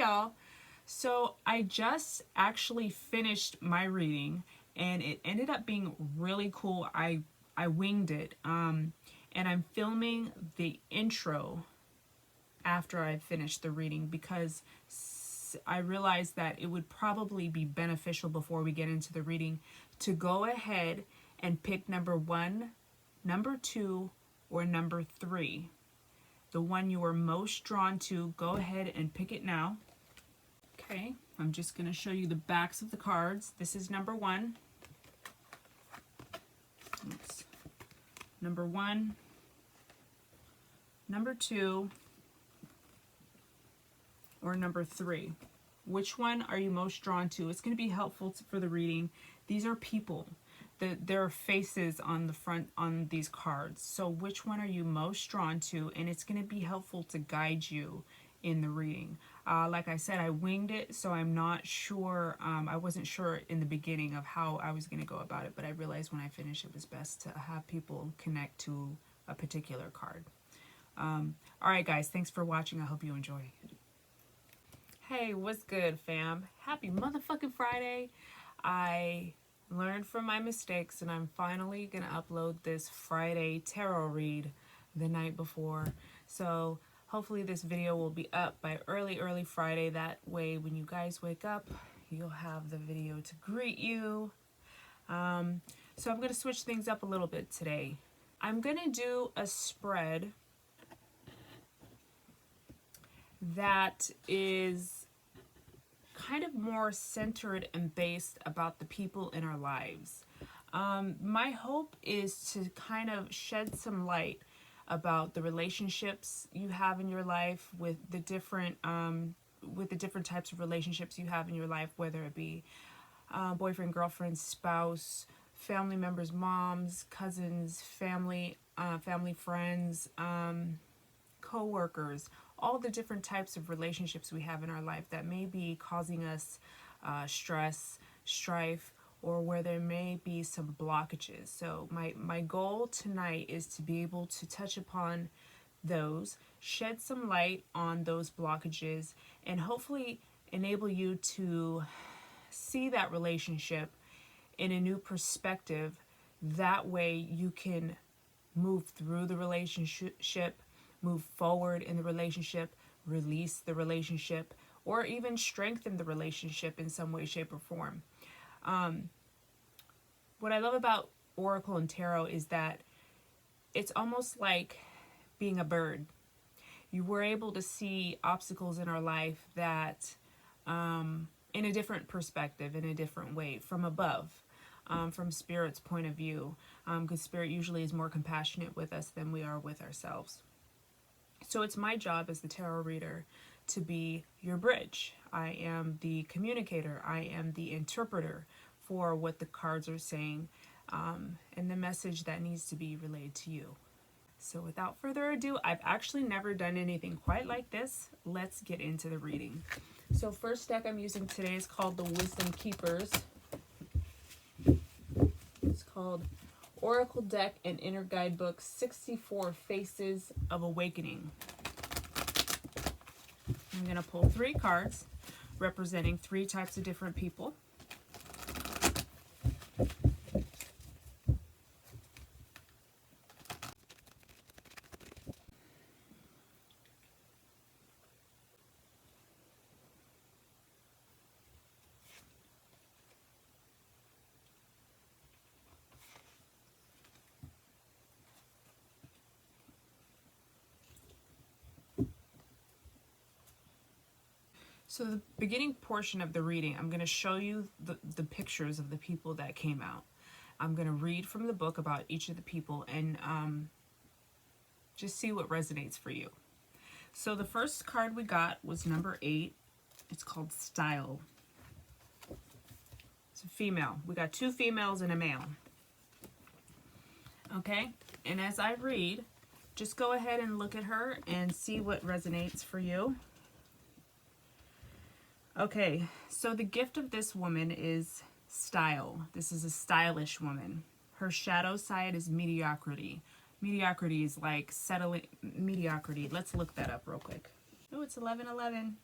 y'all. So I just actually finished my reading, and it ended up being really cool. I winged it, and I'm filming the intro after I finished the reading because I realized that it would probably be beneficial before we get into the reading to go ahead and pick number 1, number 2, or number 3. The one you are most drawn to, go ahead and pick it now. Okay, I'm just going to show you the backs of the cards. This is number 1. Oops. Number 1, number 2, or number 3. Which one are you most drawn to? It's going to be helpful for the reading. These are people. There are faces on the front on these cards. So which one are you most drawn to? And it's going to be helpful to guide you in the reading. Like I said, I winged it, so I'm not sure. I wasn't sure in the beginning of how I was going to go about it, but I realized when I finished it was best to have people connect to a particular card. All right, guys, thanks for watching. I hope you enjoy. Hey, what's good, fam? Happy motherfucking Friday. I learned from my mistakes, and I'm finally gonna upload this Friday tarot read the night before. So hopefully this video will be up by early Friday. That way when you guys wake up, you'll have the video to greet you. So I'm gonna switch things up a little bit today. I'm gonna do a spread that is kind of more centered and based about the people in our lives. My hope is to kind of shed some light about the relationships you have in your life with the different types of relationships you have in your life, whether it be boyfriend, girlfriend, spouse, family members, moms, cousins, family friends, co-workers, all the different types of relationships we have in our life that may be causing us stress, strife, or where there may be some blockages. So my goal tonight is to be able to touch upon those, shed some light on those blockages, and hopefully enable you to see that relationship in a new perspective. That way you can move through the relationship, move forward in the relationship, release the relationship, or even strengthen the relationship in some way, shape, or form. What I love about Oracle and Tarot is that it's almost like being a bird. You were able to see obstacles in our life that in a different perspective, in a different way, from above, from Spirit's point of view, because Spirit usually is more compassionate with us than we are with ourselves. So it's my job as the tarot reader to be your bridge. I am the communicator. I am the interpreter for what the cards are saying, and the message that needs to be relayed to you. So without further ado, I've actually never done anything quite like this. Let's get into the reading. So first deck I'm using today is called the Wisdom Keepers. It's called Oracle Deck and Inner Guidebook 64 Faces of Awakening. I'm going to pull 3 cards representing 3 types of different people. So the beginning portion of the reading, I'm going to show you the pictures of the people that came out. I'm going to read from the book about each of the people and just see what resonates for you. So the first card we got was number 8. It's called Style. It's a female. We got 2 females and a male. Okay, and as I read, just go ahead and look at her and see what resonates for you. Okay, so the gift of this woman is style. This is a stylish woman. Her shadow side is mediocrity. Mediocrity is like settling. Mediocrity. Let's look that up real quick. Oh, it's 11:11.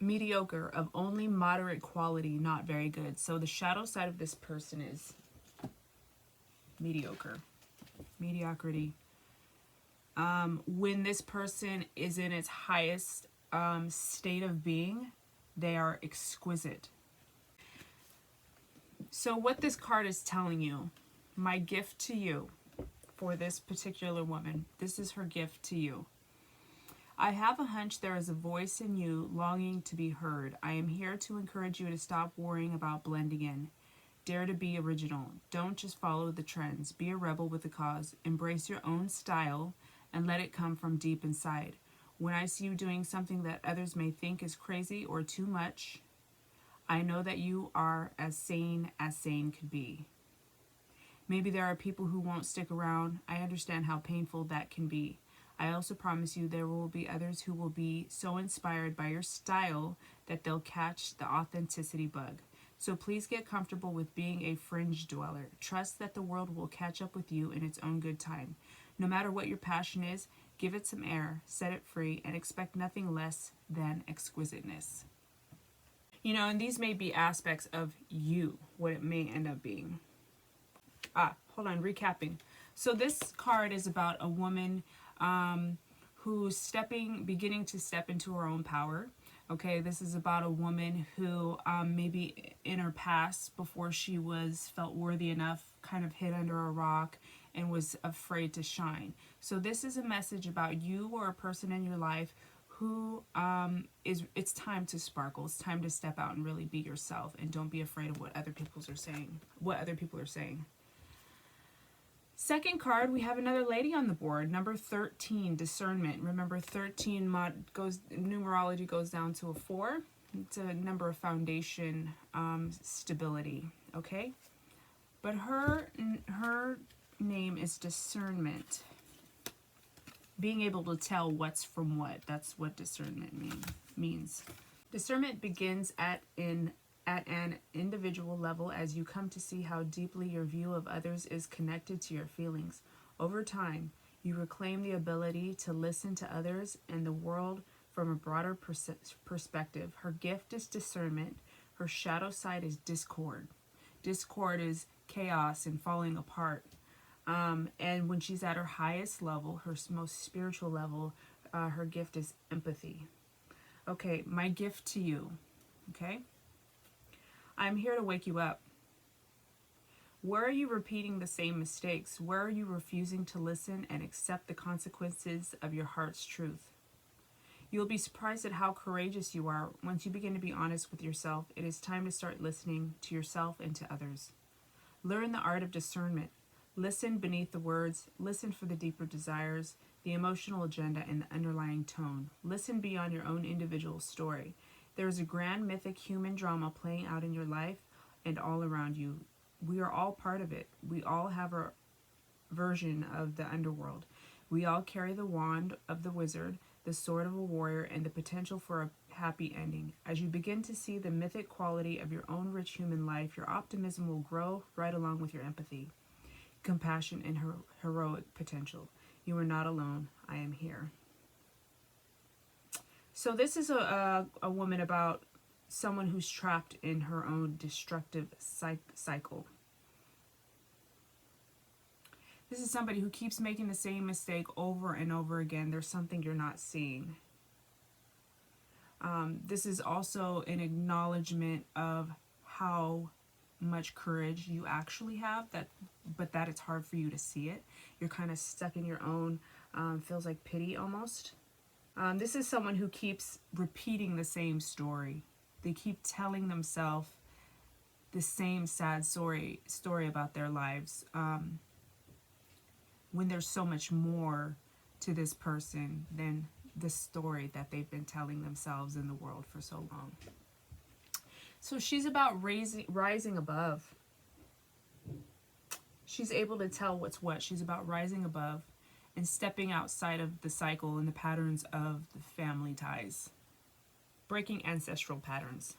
mediocre, of only moderate quality, not very good. So the shadow side of this person is mediocre, mediocrity. When this person is in its highest state of being, they are exquisite. So what this card is telling you, my gift to you for this particular woman, this is her gift to you. I have a hunch there is a voice in you longing to be heard. I am here to encourage you to stop worrying about blending in. Dare to be original. Don't just follow the trends. Be a rebel with a cause. Embrace your own style and let it come from deep inside. When I see you doing something that others may think is crazy or too much, I know that you are as sane could be. Maybe there are people who won't stick around. I understand how painful that can be. I also promise you there will be others who will be so inspired by your style that they'll catch the authenticity bug. So please get comfortable with being a fringe dweller. Trust that the world will catch up with you in its own good time. No matter what your passion is, give it some air, set it free, and expect nothing less than exquisiteness. You know, and these may be aspects of you, what it may end up being. Hold on, recapping. So this card is about a woman who's beginning to step into her own power. Okay, this is about a woman who maybe in her past, before she felt worthy enough, kind of hid under a rock and was afraid to shine. So this is a message about you or a person in your life who it's time to sparkle. It's time to step out and really be yourself, and don't be afraid of what other people are saying. Second card, we have another lady on the board, number 13, discernment. Remember, 13 numerology goes down to a 4. It's a number of foundation, stability, okay? But her name is discernment. Being able to tell what's from what. That's what discernment means. Discernment begins at an individual level as you come to see how deeply your view of others is connected to your feelings. Over time, you reclaim the ability to listen to others and the world from a broader perspective. Her gift is discernment. Her shadow side is discord. Discord is chaos and falling apart. And when she's at her highest level, her most spiritual level, her gift is empathy. Okay, my gift to you, okay? I'm here to wake you up. Where are you repeating the same mistakes? Where are you refusing to listen and accept the consequences of your heart's truth? You'll be surprised at how courageous you are once you begin to be honest with yourself. It is time to start listening to yourself and to others. Learn the art of discernment. Listen beneath the words. Listen for the deeper desires, the emotional agenda, and the underlying tone. Listen beyond your own individual story. There is a grand mythic human drama playing out in your life and all around you. We are all part of it. We all have our version of the underworld. We all carry the wand of the wizard, the sword of a warrior, and the potential for a happy ending. As you begin to see the mythic quality of your own rich human life, your optimism will grow right along with your empathy, compassion, and heroic potential. You are not alone. I am here. So this is a woman about someone who's trapped in her own destructive cycle. This is somebody who keeps making the same mistake over and over again. There's something you're not seeing. This is also an acknowledgement of how much courage you actually have, but that it's hard for you to see it. You're kind of stuck in your own, feels like pity almost. This is someone who keeps repeating the same story. They keep telling themselves the same sad story about their lives, when there's so much more to this person than the story that they've been telling themselves in the world for so long. So she's about rising above. She's able to tell what's what. She's about rising above and stepping outside of the cycle and the patterns of the family ties. Breaking ancestral patterns.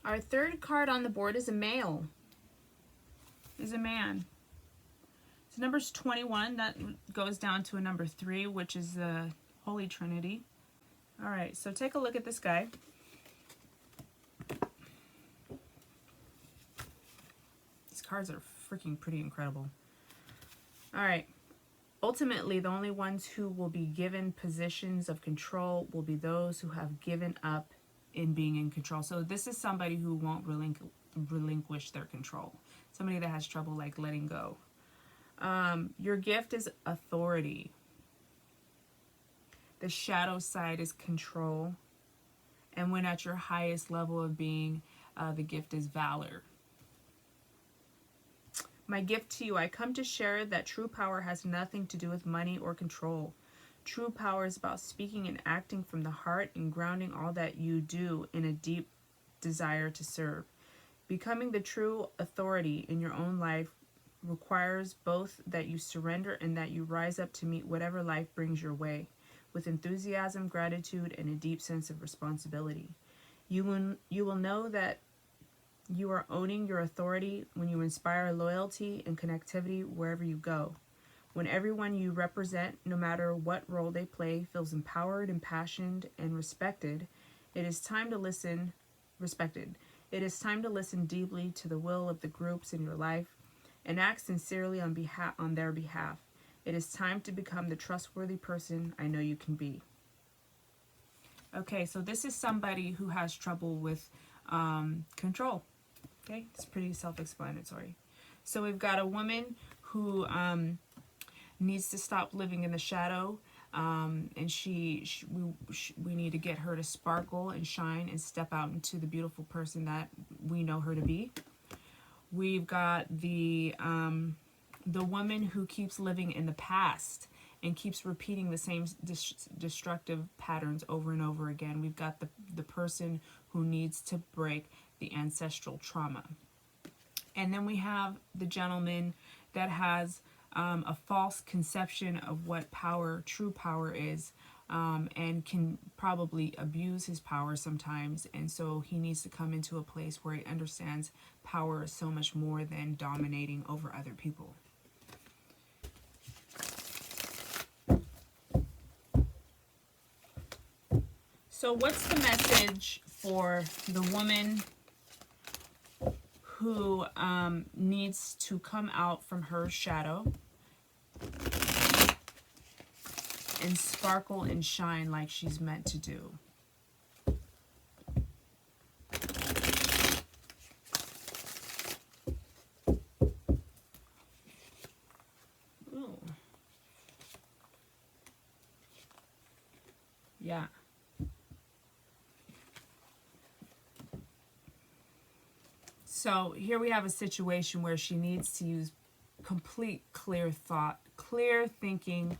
Our third card on the board is a male. Is a man. So number's 21. That goes down to a number 3, which is the Holy Trinity. All right, so take a look at this guy. These cards are freaking pretty incredible. All right. Ultimately, the only ones who will be given positions of control will be those who have given up in being in control. So this is somebody who won't relinquish their control. Somebody that has trouble like letting go. Your gift is authority. The shadow side is control. And when at your highest level of being, the gift is valor. My gift to you, I come to share that true power has nothing to do with money or control. True power is about speaking and acting from the heart and grounding all that you do in a deep desire to serve. Becoming the true authority in your own life requires both that you surrender and that you rise up to meet whatever life brings your way, with enthusiasm, gratitude, and a deep sense of responsibility. You will know that you are owning your authority when you inspire loyalty and connectivity wherever you go. When everyone you represent, no matter what role they play, feels empowered, impassioned, and respected, it is time to listen. Respected. It is time to listen deeply to the will of the groups in your life and act sincerely on their behalf. It is time to become the trustworthy person I know you can be. Okay, so this is somebody who has trouble with control. Okay, it's pretty self-explanatory. So we've got a woman who needs to stop living in the shadow, and we need to get her to sparkle and shine and step out into the beautiful person that we know her to be. We've got the woman who keeps living in the past and keeps repeating the same destructive patterns over and over again. We've got the person who needs to break the ancestral trauma. And then we have the gentleman that has a false conception of what power, true power is, and can probably abuse his power sometimes. And so he needs to come into a place where he understands power is so much more than dominating over other people. So what's the message for the woman who needs to come out from her shadow and sparkle and shine like she's meant to do? Ooh. Yeah. So here we have a situation where she needs to use complete clear thought, clear thinking.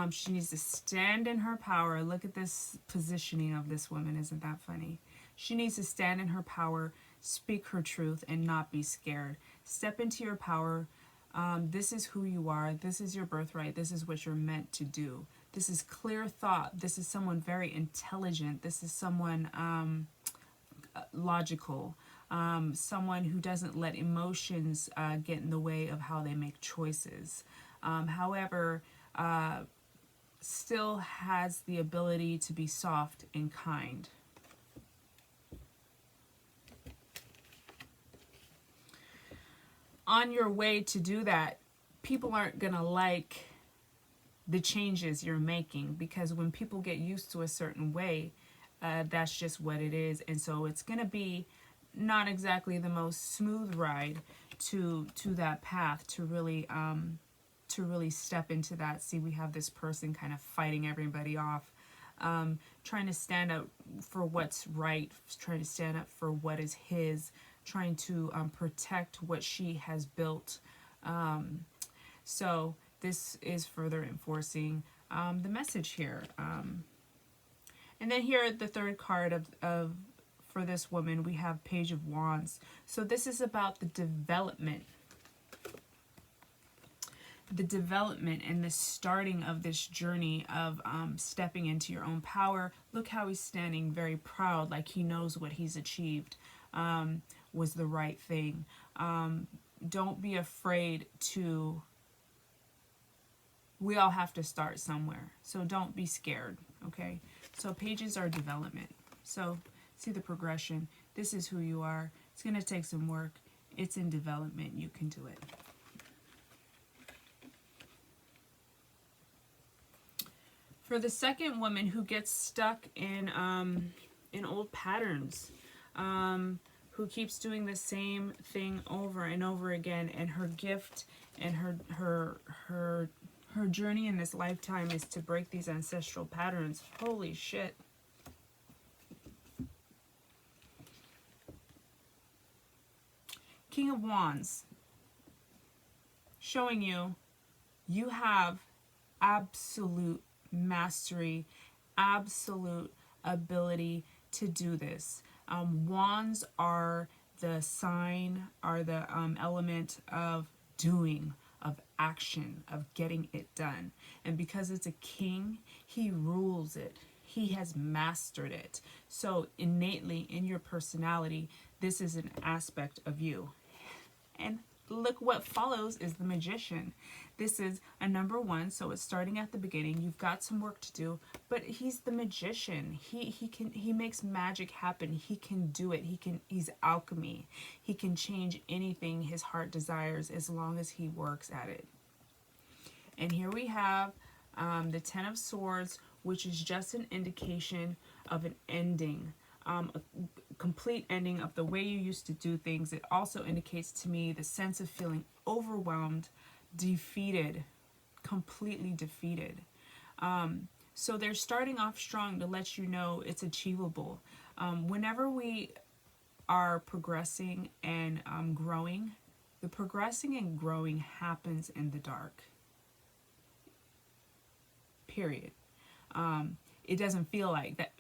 She needs to stand in her power. Look at this positioning of this woman. Isn't that funny? She needs to stand in her power, speak her truth, and not be scared. Step into your power. This is who you are. This is your birthright. This is what you're meant to do. This is clear thought. This is someone very intelligent. This is someone logical. Someone who doesn't let emotions get in the way of how they make choices. However, still has the ability to be soft and kind. On your way to do that, people aren't going to like the changes you're making, because when people get used to a certain way, that's just what it is. And so it's going to be not exactly the most smooth ride to that path to really step into that. See, we have this person kind of fighting everybody off, trying to stand up for what's right, trying to stand up for what is his, trying to protect what she has built. So this is further enforcing the message here. And then here, the third card of for this woman, we have Page of Wands. So this is about the development and the starting of this journey of stepping into your own power. Look how he's standing very proud, like he knows what he's achieved was the right thing. Don't be afraid to... We all have to start somewhere, so don't be scared, okay? So pages are development. So see the progression. This is who you are. It's going to take some work. It's in development. You can do it. For the second woman who gets stuck in old patterns, who keeps doing the same thing over and over again, and her gift and her journey in this lifetime is to break these ancestral patterns. Holy shit. King of Wands, showing you you have absolute mastery, absolute ability to do this. Wands are the sign, are the element of doing, of action, of getting it done. And because it's a king, he rules it. He has mastered it. So innately in your personality, this is an aspect of you. And look, what follows is the Magician. This is a number one, so it's starting at the beginning. You've got some work to do, but he's the Magician. He makes magic happen. He can do it. He's alchemy. He can change anything his heart desires as long as he works at it. And here we have the Ten of Swords, which is just an indication of an ending. A complete ending of the way you used to do things. It also indicates to me the sense of feeling overwhelmed, defeated, completely defeated. So they're starting off strong to let you know it's achievable. Whenever we are progressing and growing, the progressing and growing happens in the dark. Period. It doesn't feel like that.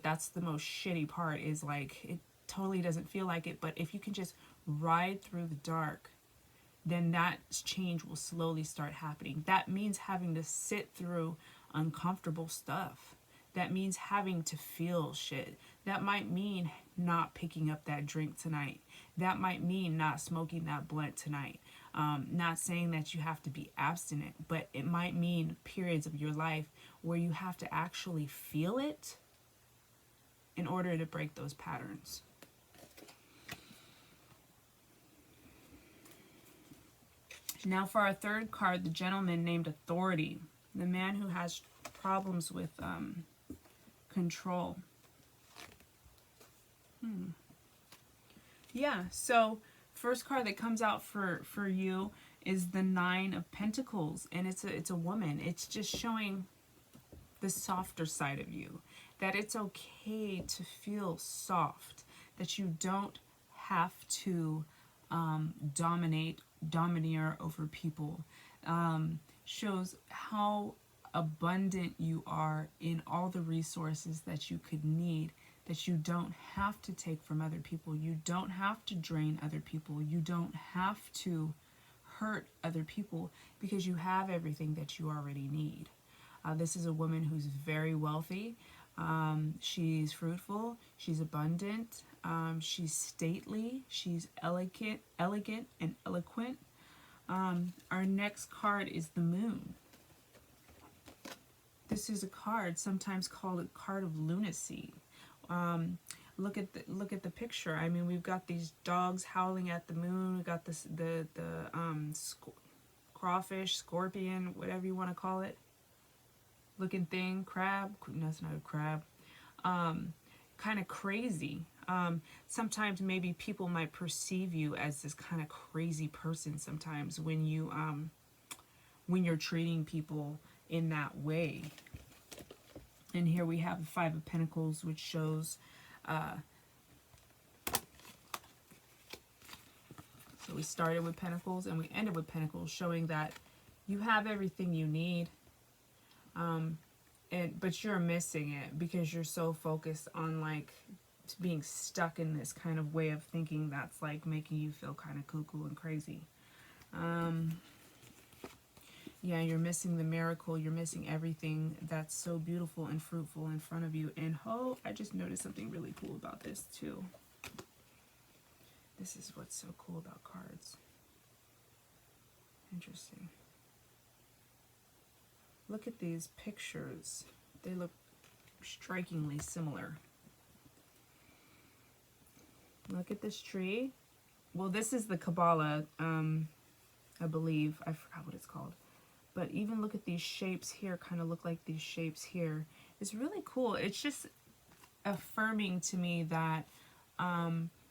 That's the most shitty part, is like it totally doesn't feel like it. But if you can just ride through the dark, then that change will slowly start happening. That means having to sit through uncomfortable stuff. That means having to feel shit. That might mean not picking up that drink tonight. That might mean not smoking that blunt tonight. Not saying that you have to be abstinent, but it might mean periods of your life where you have to actually feel it in order to break those patterns. Now for our third card, the gentleman named Authority, the man who has problems with control. Yeah, so first card that comes out for you is the Nine of Pentacles, and it's a woman. It's just showing the softer side of you, that it's okay to feel soft, that you don't have to domineer over people. Shows how abundant you are in all the resources that you could need, that you don't have to take from other people. You don't have to drain other people. You don't have to hurt other people, because you have everything that you already need. This is a woman who's very wealthy. She's fruitful. She's abundant. She's stately. She's elegant and eloquent. Our next card is the Moon. This is a card sometimes called a card of lunacy. Look at the picture. I mean, we've got these dogs howling at the moon. We got this the crawfish, scorpion, whatever you want to call it, looking thing, crab. No, it's not a crab. Kind of crazy. Sometimes maybe people might perceive you as this kind of crazy person sometimes when you're treating people in that way. And here we have the Five of Pentacles, which shows so we started with Pentacles and we ended with Pentacles, showing that you have everything you need, but you're missing it because you're so focused on like being stuck in this kind of way of thinking that's like making you feel kind of cuckoo and crazy. Yeah, you're missing the miracle. You're missing everything that's so beautiful and fruitful in front of you. And oh, I just noticed something really cool about this too. This is what's so cool about cards. Interesting. Look at these pictures. They look strikingly similar. Look at this tree. Well, this is the Kabbalah, I believe. I forgot what it's called. But even look at these shapes here, kind of look like these shapes here. It's really cool. It's just affirming to me that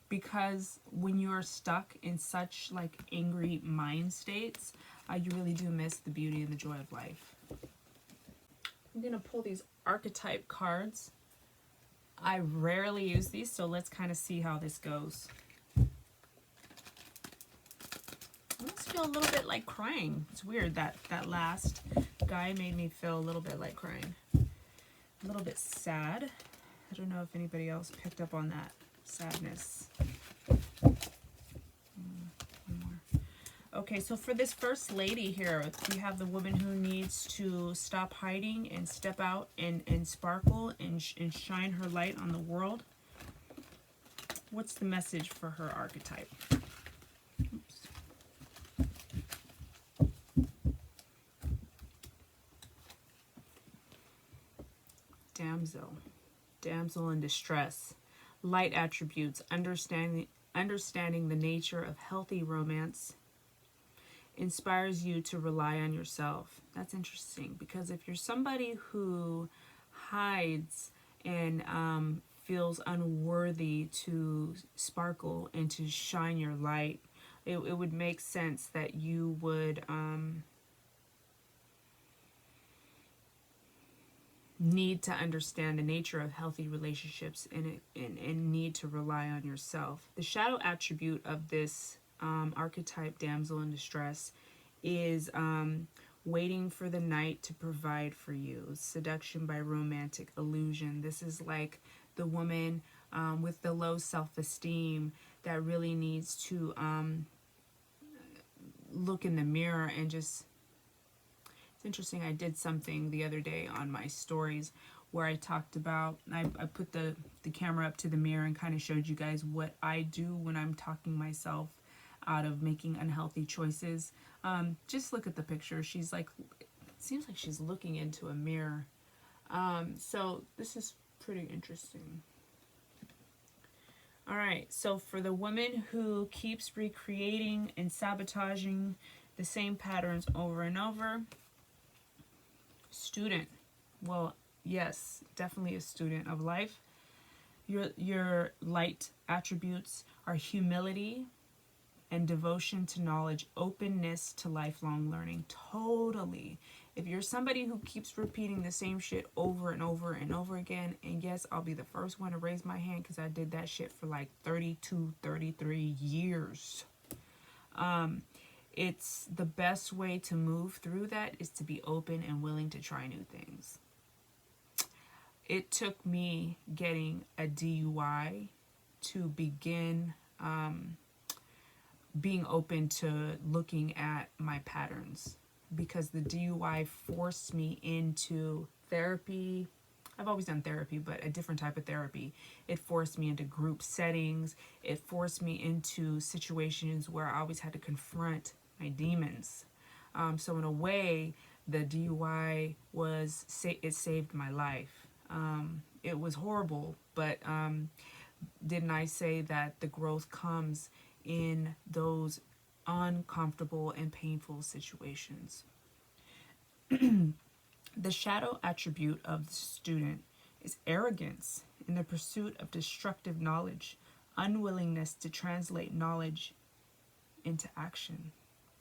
because when you're stuck in such like angry mind states, you really do miss the beauty and the joy of life. I'm going to pull these archetype cards. I rarely use these, so let's kind of see how this goes. I almost feel a little bit like crying. It's weird that that last guy made me feel a little bit like crying. A little bit sad. I don't know if anybody else picked up on that sadness. One more. Okay, so for this first lady here, we have the woman who needs to stop hiding and step out and sparkle and shine her light on the world. What's the message for her archetype? Oops. Damsel in distress. Light attributes, understanding the nature of healthy romance, inspires you to rely on yourself. That's interesting, because if you're somebody who hides and feels unworthy to sparkle and to shine your light, it would make sense that you would need to understand the nature of healthy relationships and need to rely on yourself. The shadow attribute of this archetype, damsel in distress, is waiting for the night to provide for you. Seduction by romantic illusion. This is like the woman with the low self-esteem that really needs to look in the mirror and just... It's interesting, I did something the other day on my stories where I talked about, I put the camera up to the mirror and kind of showed you guys what I do when I'm talking myself out of making unhealthy choices. Just look at the picture. She's like, it seems like she's looking into a mirror. So this is pretty interesting. All right, so for the woman who keeps recreating and sabotaging the same patterns over and over, student. Well, yes, definitely a student of life. Your light attributes are humility and devotion to knowledge, openness to lifelong learning. Totally. If you're somebody who keeps repeating the same shit over and over and over again, and yes, I'll be the first one to raise my hand because I did that shit for like 32, 33 years. It's the best way to move through that is to be open and willing to try new things. It took me getting a DUI to begin being open to looking at my patterns, because the DUI forced me into therapy. I've always done therapy, but a different type of therapy. It forced me into group settings. It forced me into situations where I always had to confront my demons. So in a way, the DUI it saved my life. It was horrible, but didn't I say that the growth comes in those uncomfortable and painful situations? The shadow attribute of the student is arrogance in the pursuit of destructive knowledge, unwillingness to translate knowledge into action.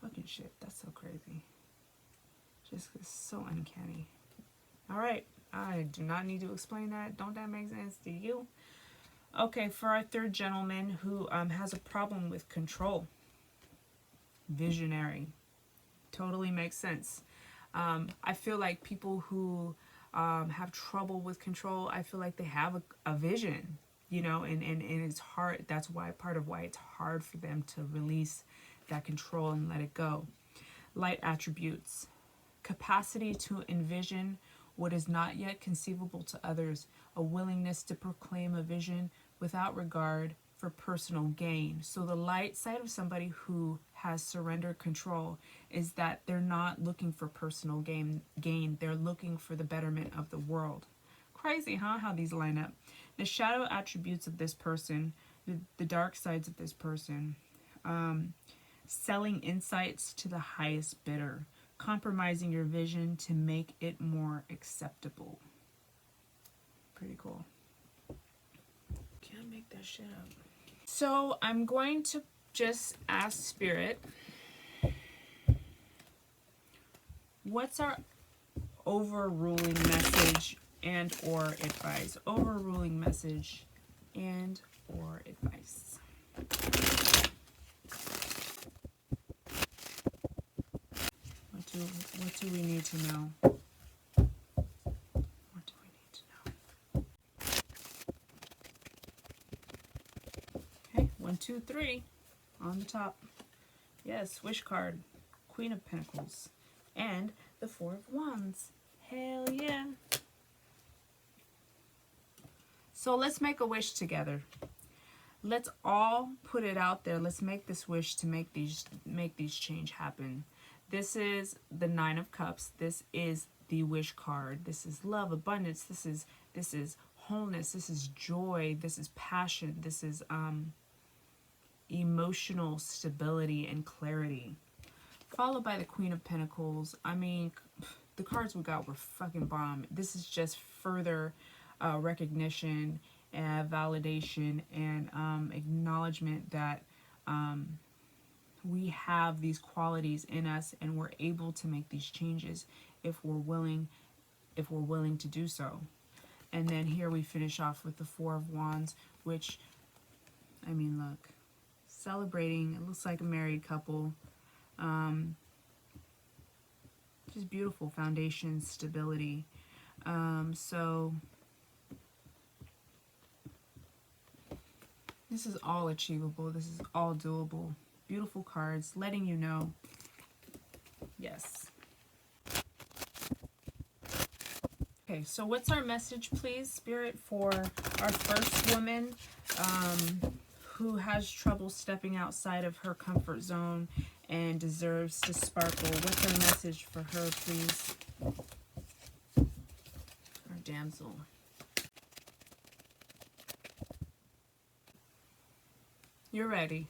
Fucking shit, that's so crazy. Just so uncanny. All right, I do not need to explain that. Don't that make sense to you? Okay, for our third gentleman who has a problem with control. Visionary. Totally makes sense. I feel like people who have trouble with control, I feel like they have a vision, you know, and it's hard. That's why part of why it's hard for them to release that control and let it go. Light attributes: capacity to envision what is not yet conceivable to others, a willingness to proclaim a vision without regard for personal gain. So the light side of somebody who has surrendered control is that they're not looking for personal gain. They're looking for the betterment of the world. Crazy, huh? How these line up. The shadow attributes of this person, the dark sides of this person. Selling insights to the highest bidder. Compromising your vision to make it more acceptable. Pretty cool. Can't make that shit up. So I'm going to just ask Spirit, what's our overruling message and or advice? Overruling message and or advice. What do we need to know? What do we need to know? Okay, 1, 2, 3 on the top. Yes, wish card, Queen of Pentacles, and the Four of Wands. Hell yeah. So let's make a wish together. Let's all put it out there. Let's make this wish to make these change happen. This is the Nine of Cups. This is the wish card. This is love, abundance. This is wholeness. This is joy. This is passion. This is emotional stability and clarity. Followed by the Queen of Pentacles. I mean, the cards we got were fucking bomb. This is just further recognition and validation and acknowledgement that we have these qualities in us and we're able to make these changes if we're willing to do so. And then here we finish off with the Four of Wands, which, I mean, look, celebrating. It looks like a married couple. Just beautiful foundation, stability. So this is all achievable. This is all doable. Beautiful cards, letting you know. Yes. Okay, so what's our message, please, Spirit, for our first woman who has trouble stepping outside of her comfort zone and deserves to sparkle? What's our message for her, please? Our damsel. You're ready.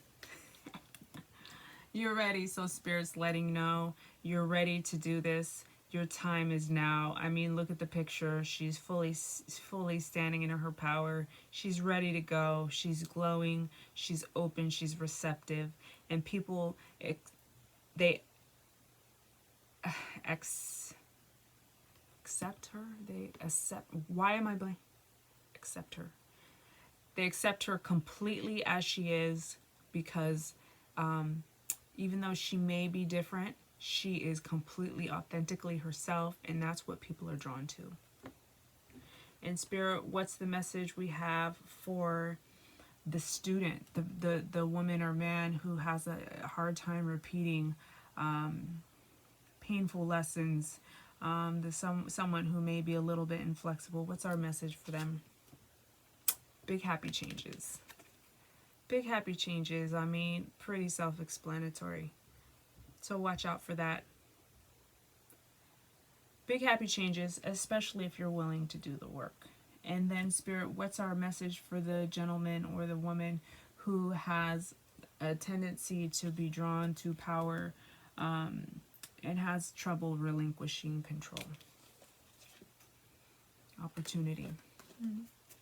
You're ready, so Spirit's letting you know you're ready to do this. Your time is now. I mean, look at the picture. She's fully standing in her power. She's ready to go. She's glowing. She's open. She's receptive. And people, they accept her. They accept. Why am I blank? Accept her. They accept her completely as she is because even though she may be different, she is completely authentically herself, and that's what people are drawn to. And Spirit, what's the message we have for the student, the woman or man who has a hard time repeating painful lessons, someone who may be a little bit inflexible? What's our message for them? Big happy changes. Big happy changes. I mean, pretty self-explanatory. So watch out for that. Big happy changes, especially if you're willing to do the work. And then Spirit, what's our message for the gentleman or the woman who has a tendency to be drawn to power and has trouble relinquishing control? Opportunity.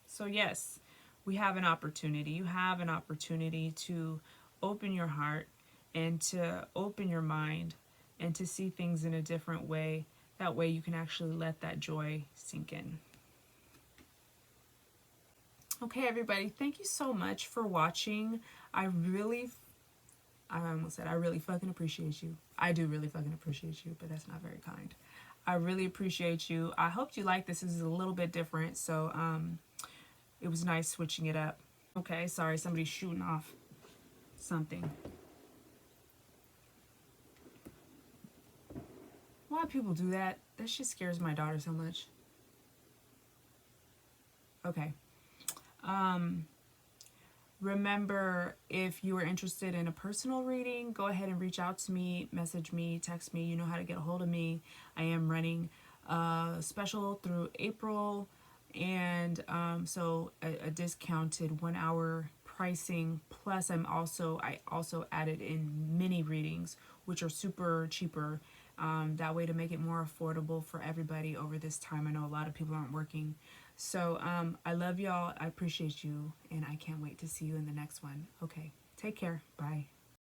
So yes, we have an opportunity. You have an opportunity to open your heart and to open your mind and to see things in a different way. That way you can actually let that joy sink in. Okay, everybody, thank you so much for watching. I almost said I really fucking appreciate you. I do really fucking appreciate you, but that's not very kind. I really appreciate you. I hope you like this. This is a little bit different, so it was nice switching it up. Okay, sorry, somebody's shooting off something. Why do people do that? That shit scares my daughter so much. Okay. Remember, if you are interested in a personal reading, go ahead and reach out to me, message me, text me. You know how to get a hold of me. I am running a special through April And so a discounted 1 hour pricing, plus I also added in mini readings, which are super cheaper, that way to make it more affordable for everybody over this time. I know a lot of people aren't working. So I love y'all, I appreciate you, and I can't wait to see you in the next one. Okay, take care, bye.